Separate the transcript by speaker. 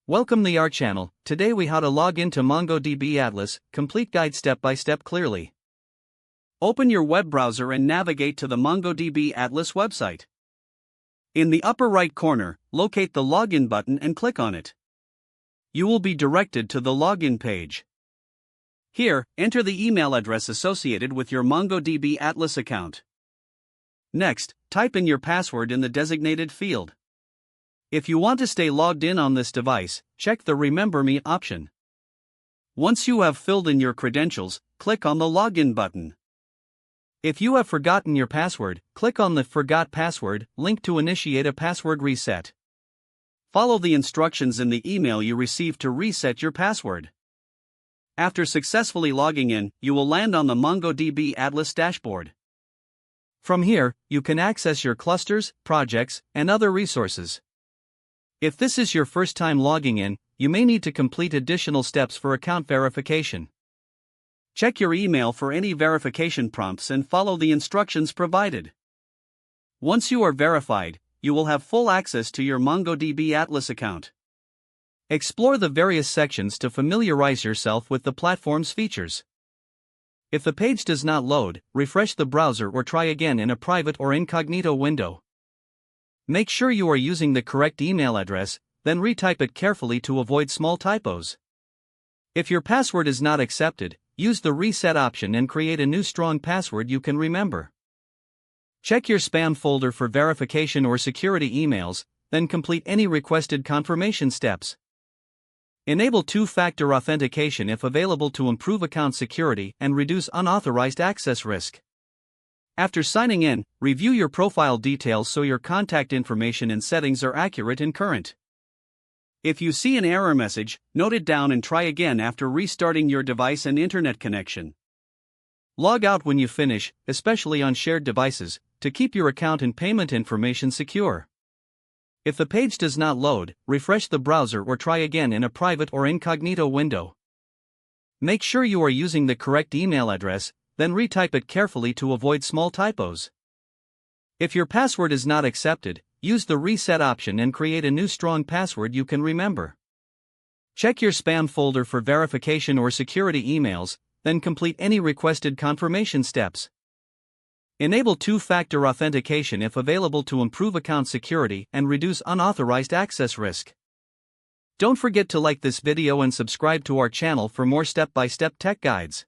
Speaker 1: Welcome to our channel. Today we how to log into MongoDB Atlas, complete guide step by step clearly. Open your web browser and navigate to the MongoDB Atlas website. In the upper right corner, locate the login button and click on it. You will be directed to the login page. Here, enter the email address associated with your MongoDB Atlas account. Next, type in your password in the designated field. If you want to stay logged in on this device, check the Remember Me option. Once you have filled in your credentials, click on the Login button. If you have forgotten your password, click on the Forgot Password link to initiate a password reset. Follow the instructions in the email you received to reset your password. After successfully logging in, you will land on the MongoDB Atlas dashboard. From here, you can access your clusters, projects, and other resources. If this is your first time logging in, you may need to complete additional steps for account verification. Check your email for any verification prompts and follow the instructions provided. Once you are verified, you will have full access to your MongoDB Atlas account. Explore the various sections to familiarize yourself with the platform's features. If the page does not load, refresh the browser or try again in a private or incognito window. Make sure you are using the correct email address, then retype it carefully to avoid small typos. If your password is not accepted, use the reset option and create a new strong password you can remember. Check your spam folder for verification or security emails, then complete any requested confirmation steps. Enable two-factor authentication if available to improve account security and reduce unauthorized access risk. After signing in, review your profile details so your contact information and settings are accurate and current. If you see an error message, note it down and try again after restarting your device and internet connection. Log out when you finish, especially on shared devices, to keep your account and payment information secure. If the page does not load, refresh the browser or try again in a private or incognito window. Make sure you are using the correct email address, then retype it carefully to avoid small typos. If your password is not accepted, use the reset option and create a new strong password you can remember. Check your spam folder for verification or security emails, then complete any requested confirmation steps. Enable two-factor authentication if available to improve account security and reduce unauthorized access risk. Don't forget to like this video and subscribe to our channel for more step-by-step tech guides.